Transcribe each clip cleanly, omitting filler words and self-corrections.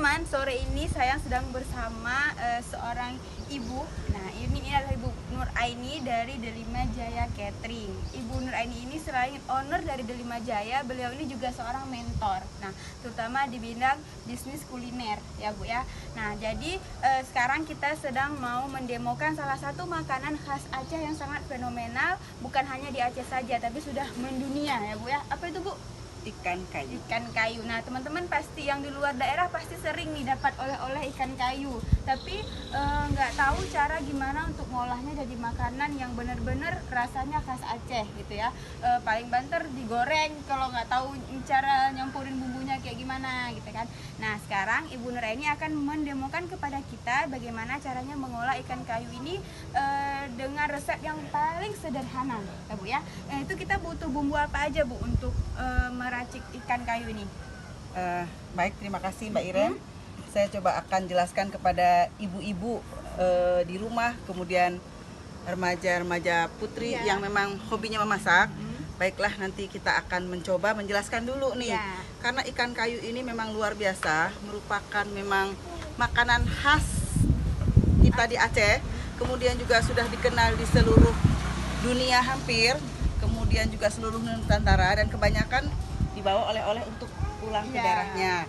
teman-teman, sore ini saya sedang bersama seorang ibu. Nah, ini adalah Ibu Nur Aini dari Delima Jaya Catering. Ibu Nur Aini ini selain owner dari Delima Jaya, beliau ini juga seorang mentor. Nah, terutama di bidang bisnis kuliner, ya Bu ya. Nah, jadi sekarang kita sedang mau mendemokan salah satu makanan khas Aceh yang sangat fenomenal, bukan hanya di Aceh saja, tapi sudah mendunia, ya Bu ya. Apa itu Bu? Ikan kayu. Ikan kayu. Nah, teman-teman pasti yang di luar daerah pasti sering nih dapat oleh-oleh ikan kayu, tapi nggak tahu cara gimana untuk ngolahnya jadi makanan yang benar-benar rasanya khas Aceh gitu ya. Paling banter digoreng, kalau nggak tahu cara nyampurin bumbunya kayak gimana gitu kan. Nah, sekarang Ibu Nur ini akan mendemokan kepada kita bagaimana caranya mengolah ikan kayu ini dengan resep yang paling sederhana, ya Bu ya. Itu kita butuh bumbu apa aja Bu untuk meracik ikan kayu ini? Baik, terima kasih Mbak Iren. Saya coba akan jelaskan kepada ibu-ibu di rumah, kemudian remaja-remaja putri yang memang hobinya memasak. Baiklah, nanti kita akan mencoba menjelaskan dulu nih. Karena ikan kayu ini memang luar biasa, merupakan memang makanan khas kita di Aceh. Kemudian juga sudah dikenal di seluruh dunia hampir. Kemudian juga seluruh Nusantara, dan kebanyakan dibawa oleh-oleh untuk pulang ke daerahnya.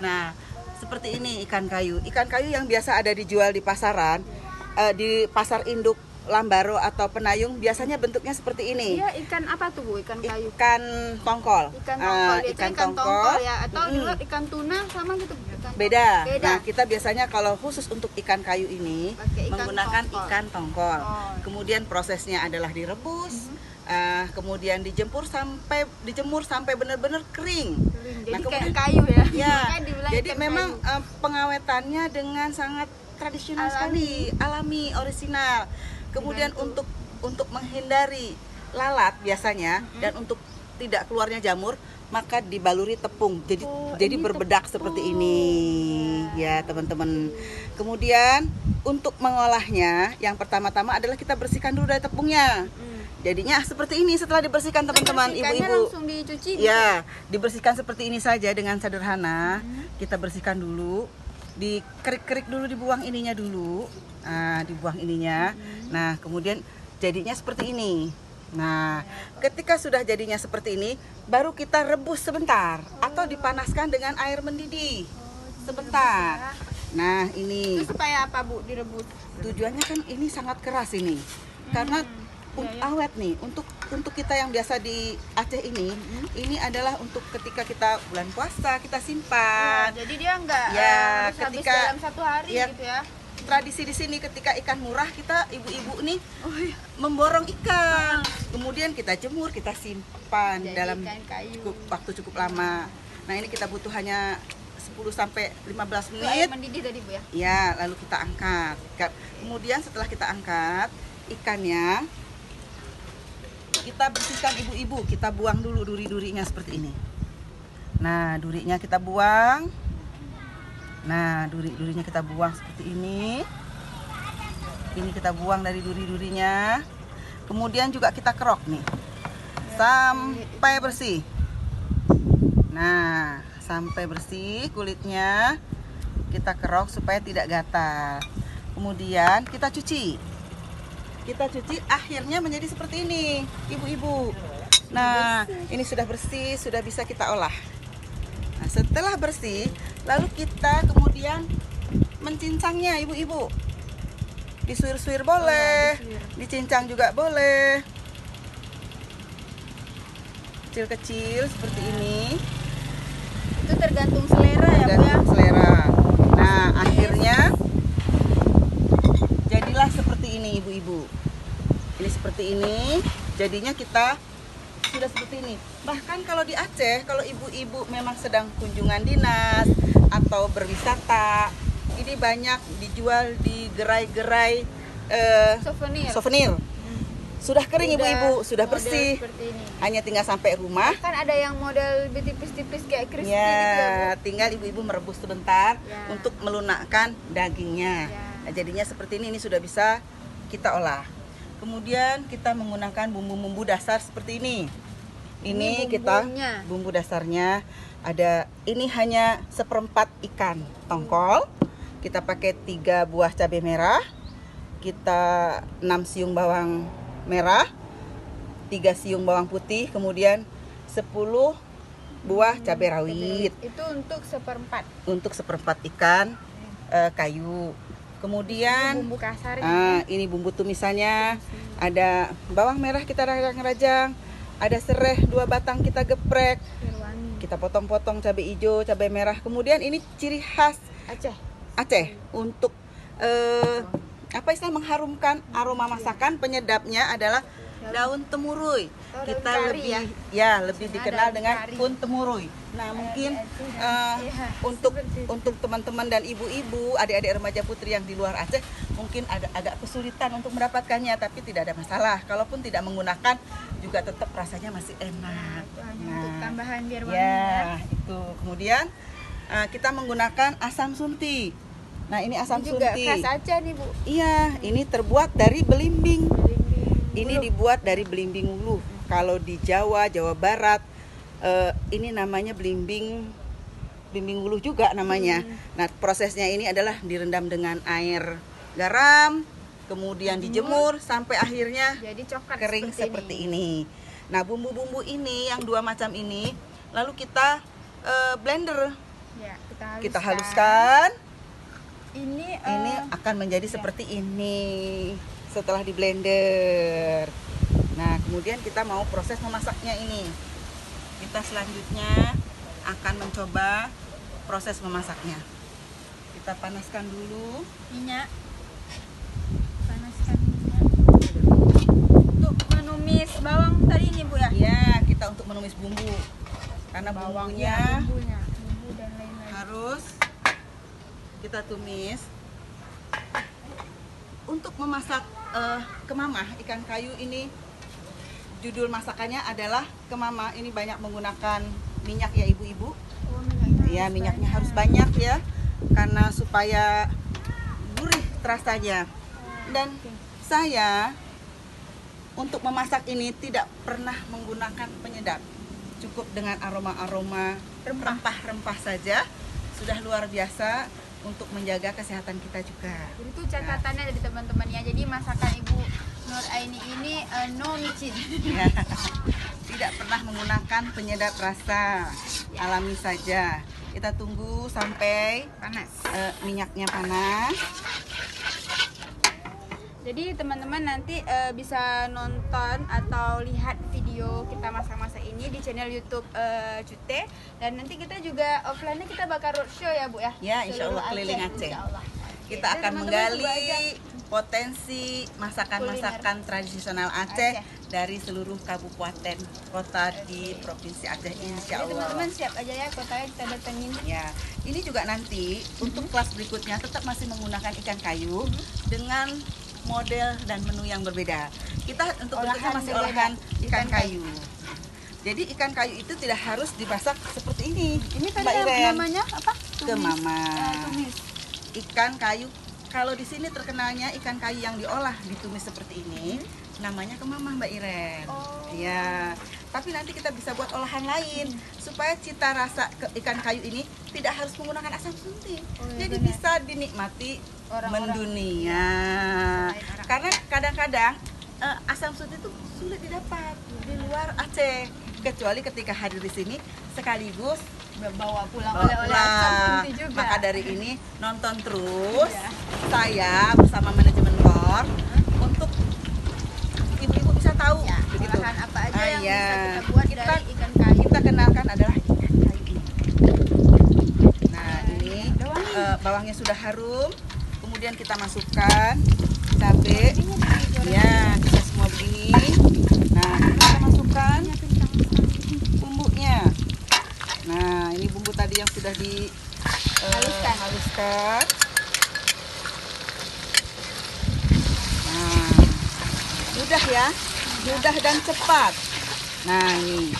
Nah, seperti ini ikan kayu. Ikan kayu yang biasa ada dijual di pasaran, di pasar induk Lambaro atau Penayung, biasanya bentuknya seperti ini. Iya, ikan apa tuh Bu? Ikan kayu? Ikan tongkol. Ikan tongkol, Ikan tongkol ya. Atau juga ikan tuna sama gitu? Beda. Nah, kita biasanya kalau khusus untuk ikan kayu ini menggunakan ikan tongkol. Kemudian prosesnya adalah direbus. Kemudian dijemur sampai benar-benar kering. Jadi nah, kemudian, kayak kayu ya. Ya. Jadi memang pengawetannya dengan sangat tradisional sekali, alami, orisinal. Kemudian untuk menghindari lalat biasanya dan untuk tidak keluarnya jamur, maka dibaluri tepung. Jadi berbedak seperti ini, ya teman-teman. Kemudian untuk mengolahnya, yang pertama-tama adalah kita bersihkan dulu dari tepungnya. Jadinya seperti ini setelah dibersihkan teman-teman, ibu-ibu. Langsung dicuci? Ya, dibersihkan seperti ini saja dengan sederhana. Kita bersihkan dulu, dikerik-kerik dulu, dibuang ininya dulu. Nah, dibuang ininya. Nah, kemudian jadinya seperti ini. Nah, ketika sudah jadinya seperti ini, baru kita rebus sebentar atau dipanaskan dengan air mendidih sebentar. Nah, ini. Itu supaya apa Bu direbus? Tujuannya kan ini sangat keras ini. Karena awet nih, untuk kita yang biasa di Aceh ini adalah untuk ketika kita bulan puasa kita simpan. Jadi dia enggak harus habis dalam satu hari gitu ya. Tradisi di sini ketika ikan murah, kita ibu-ibu nih memborong ikan, kemudian kita jemur, kita simpan dalam waktu cukup lama. Nah, ini kita butuh hanya 10 sampai 15 menit. Air mendidih tadi Bu ya? Ya, lalu kita angkat. Kemudian setelah kita angkat ikannya, kita bersihkan ibu-ibu, kita buang dulu duri-durinya seperti ini. Nah, durinya kita buang. Nah, duri-durinya kita buang seperti ini. Ini kita buang dari duri-durinya. Kemudian juga kita kerok nih sampai bersih. Nah, sampai bersih kulitnya kita kerok supaya tidak gatal. Kemudian kita cuci. Akhirnya menjadi seperti ini, ibu-ibu. Nah, ini sudah bersih, sudah bisa kita olah. Nah, setelah bersih, lalu kita kemudian mencincangnya, ibu-ibu. Disuir-suir boleh, dicincang juga boleh. Kecil-kecil seperti ini. Itu tergantung selera ya Bu ya? Tergantung selera. Nah, akhirnya jadilah seperti ini, ibu-ibu. Ini seperti ini, jadinya kita sudah seperti ini. Bahkan kalau di Aceh, kalau ibu-ibu memang sedang kunjungan dinas atau berwisata, ini banyak dijual di gerai-gerai souvenir. Sudah kering ibu-ibu, sudah bersih. Hanya tinggal sampai rumah. Kan ada yang model tipis-tipis kayak crispy ya, gitu ya Bu? Tinggal ibu-ibu merebus sebentar untuk melunakkan dagingnya. Nah, jadinya seperti ini sudah bisa kita olah. Kemudian kita menggunakan bumbu-bumbu dasar seperti ini. Ini kita bumbu dasarnya. Ada ini hanya seperempat ikan tongkol. Kita pakai 3 buah cabai merah. Kita 6 siung bawang merah, 3 siung bawang putih, kemudian 10 buah cabai rawit. Itu untuk seperempat. Untuk seperempat ikan kayu. Kemudian Bumbu kasar ini bumbu tumisannya. Ada bawang merah kita rajang-rajang, ada serai 2 batang kita geprek, kita potong-potong cabai hijau, cabai merah. Kemudian ini ciri khas Aceh untuk apa istilah mengharumkan aroma masakan, penyedapnya adalah daun temurui. Kita lebih lebih dikenal dengan kun temurui. Nah, mungkin untuk teman-teman dan ibu-ibu, adik-adik remaja putri yang di luar Aceh mungkin agak kesulitan untuk mendapatkannya, tapi tidak ada masalah. Kalaupun tidak menggunakan juga tetap rasanya masih enak. Untuk tambahan biar wangi itu. Kemudian kita menggunakan asam sunti. Nah, ini asam juga sunti. Khas Aceh nih, Bu. Iya, ini terbuat dari belimbing. Ini dibuat dari belimbing ulu. Kalau di Jawa Barat, ini namanya belimbing ulu juga namanya. Nah, prosesnya ini adalah direndam dengan air garam, kemudian dijemur sampai akhirnya jadi coklat kering seperti ini. Nah, bumbu-bumbu ini yang 2 macam ini, lalu kita blender. Ya, kita haluskan. Ini akan menjadi seperti ini setelah di blender. Nah, kemudian kita mau proses memasaknya ini. Kita selanjutnya akan mencoba proses memasaknya. Kita panaskan dulu minyak. Panaskan minyak. Untuk menumis bawang tadi ini, Bu ya? Iya, kita untuk menumis bumbu. Karena bumbunya bumbu dan lain-lain harus kita tumis. Untuk memasak kemamah ikan kayu ini, judul masakannya adalah kemamah. Ini banyak menggunakan minyak ya ibu-ibu. Minyaknya harus banyak ya, karena supaya gurih terasanya. Dan saya untuk memasak ini tidak pernah menggunakan penyedap, cukup dengan aroma-aroma rempah-rempah saja sudah luar biasa untuk menjaga kesehatan kita juga. Jadi itu catatannya dari teman-teman ya. Jadi masakan Ibu Nur Aini ini no micin. Ya, tidak pernah menggunakan penyedap rasa, alami saja. Kita tunggu sampai Panas. Minyaknya panas. Jadi teman-teman nanti bisa nonton atau lihat video kita masak-masak ini di channel YouTube Cute, dan nanti kita juga offline-nya kita bakal roadshow ya, Bu ya. Ya, insya Allah keliling Aceh. Kita akan menggali potensi masakan-masakan tradisional Aceh dari seluruh kabupaten kota di provinsi Aceh, insya Allah. Teman-teman siap aja ya kotanya kita datengin. Ya, ini juga nanti untuk kelas berikutnya tetap masih menggunakan ikan kayu dengan model dan menu yang berbeda. Kita untuk berikutnya masih olahan ikan kayu. Jadi ikan kayu itu tidak harus dimasak seperti ini. Ini kan Mbak Iren, namanya apa? kemamah. Tumis. Ikan kayu. Kalau di sini terkenalnya ikan kayu yang diolah ditumis seperti ini, namanya kemamah, Mbak Iren. Ya. Tapi nanti kita bisa buat olahan lain supaya cita rasa ikan kayu ini tidak harus menggunakan asam sunti. Jadi benar, bisa dinikmati mendunia. Karena kadang-kadang asam sunti itu sulit didapat di luar Aceh, kecuali ketika hadir di sini sekaligus bawa pulang oleh-oleh asam sunti juga. Maka dari ini nonton terus saya bersama manajemen KOR untuk ibu-ibu bisa tahu begitu olahan apa aja yang ya, bisa kita buat dari ikan kayu. Kita kenalkan adalah ikan kayu ini. Nah, ini bawangnya sudah harum, kemudian kita masukkan cabai. Ya, kita semua begini. Nah, kita masukkan bumbunya. Nah, ini bumbu tadi yang sudah haluskan. Nah, mudah ya, mudah dan cepat. Nah, ini.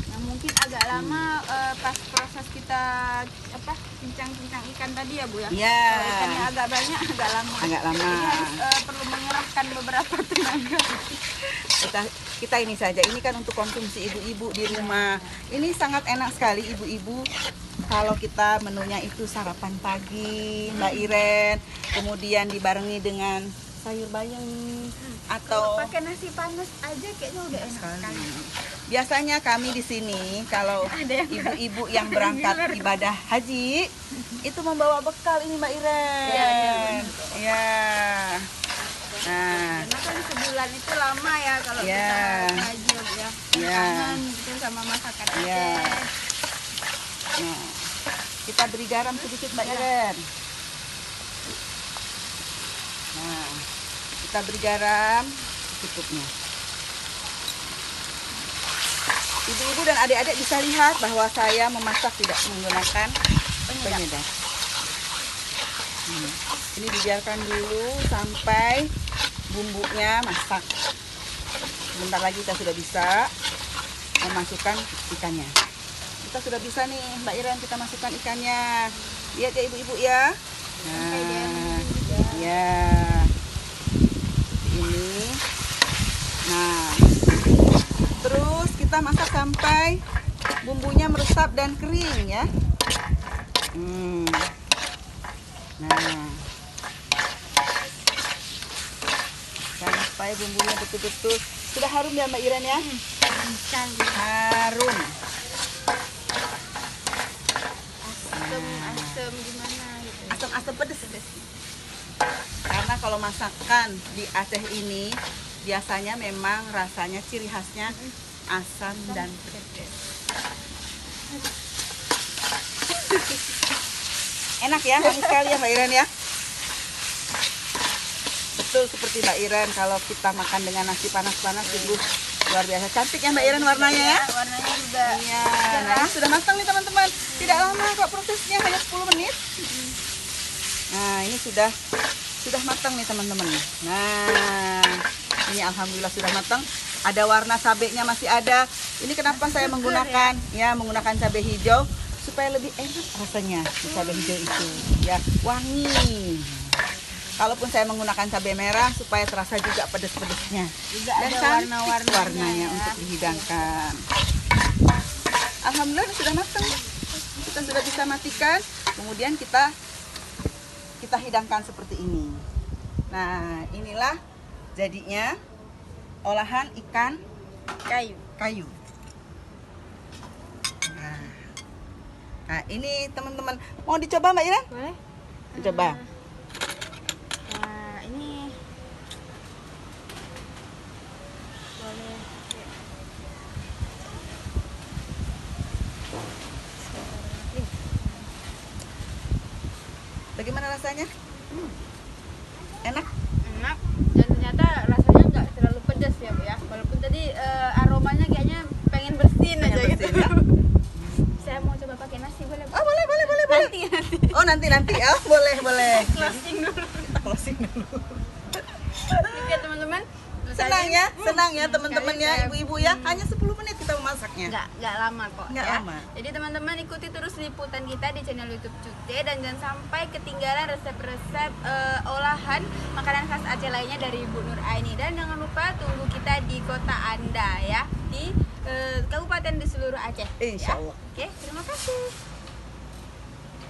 Nah, mungkin mungkin agak lama pas proses kita cincang-cincang ikan tadi ya Bu ya. Iya. Kalau ikannya agak banyak agak lama. Agak lama. Jadi harus perlu mengerahkan beberapa tenaga. Kita ini saja, ini kan untuk konsumsi ibu-ibu di rumah. Ini sangat enak sekali ibu-ibu kalau kita menunya itu sarapan pagi, Mbak Iren, kemudian dibarengi dengan sayur bayam Kalau atau pakai nasi panas aja kayaknya udah enak sekali. biasanya kami di sini kalau Ada yang ibu-ibu yang berangkat ibadah haji itu membawa bekal ini Mbak Iren. Iya, Iya. Nah, Karena kan sebulan itu lama ya kalau Iya. kita ngaji ya. Iya. Kangen gitu sama masakan Iya. Aceh. nah, kita beri garam sedikit Mbak Iren. Nah, kita beri garam secukupnya. Ibu-ibu dan adik-adik bisa lihat bahwa saya memasak tidak menggunakan penyedap. Ini dibiarkan dulu sampai bumbunya masak. Sebentar lagi kita sudah bisa memasukkan ikannya. Kita sudah bisa nih Mbak Iren, kita masukkan ikannya. Lihat ya ibu-ibu ya. Nah, ya ini. Nah, terus kita masak sampai bumbunya meresap dan kering ya. Nah, sampai bumbunya betul-betul sudah harum ya Mbak Iren ya. Harum. Asem gimana gitu. Asam-asam pedes. Karena kalau masakan di Aceh ini biasanya memang rasanya ciri khasnya asam dan pedas. Enak ya, manis sekali ya Mbak Iren ya. Betul seperti Mbak Iren, kalau kita makan dengan nasi panas-panas sungguh luar biasa. Cantik ya Mbak Iren warnanya ya. Warnanya juga Iya, nah ini sudah matang nih teman-teman. Tidak lama kok prosesnya, hanya 10 menit. Nah, ini sudah matang nih teman-teman. Nah, ini alhamdulillah sudah matang. Ada warna cabenya masih ada. Ini kenapa saya menggunakan menggunakan cabai hijau supaya lebih enak rasanya di cabai hijau itu. Ya, wangi. Kalaupun saya menggunakan cabai merah supaya terasa juga pedas-pedasnya. juga Dan ada cantik warna-warnanya ya. untuk dihidangkan. Alhamdulillah ini sudah matang. Kita sudah bisa matikan. Kemudian kita hidangkan seperti ini. Nah, inilah jadinya olahan ikan kayu. Nah, ini teman-teman mau dicoba Mbak Ira? Boleh? Coba. Nah, ini boleh. Bagaimana rasanya? Enak? Enak dan ternyata rasanya nggak terlalu pedas ya Bu ya. Walaupun tadi aromanya kayaknya pengen bersin aja gitu. bersin, ya? Saya mau coba pakai nasi boleh Bu? Oh, boleh. Nanti. Oh, nanti. Oh, boleh. Closing dulu. Kita closing dulu. Oke teman-teman. Senang ya teman-teman Kali ya, saya- ibu-ibu ya. Hanya 10 menit kita memasaknya. Nggak lama kok Nggak ya. lama. Jadi teman-teman ikuti terus liputan kita di channel YouTube Cute dan jangan sampai ketinggalan resep-resep olahan makanan khas Aceh lainnya dari Ibu Nur Aini. Dan jangan lupa tunggu kita di kota Anda ya, di kabupaten di seluruh Aceh. Insya Allah. Oke, terima kasih.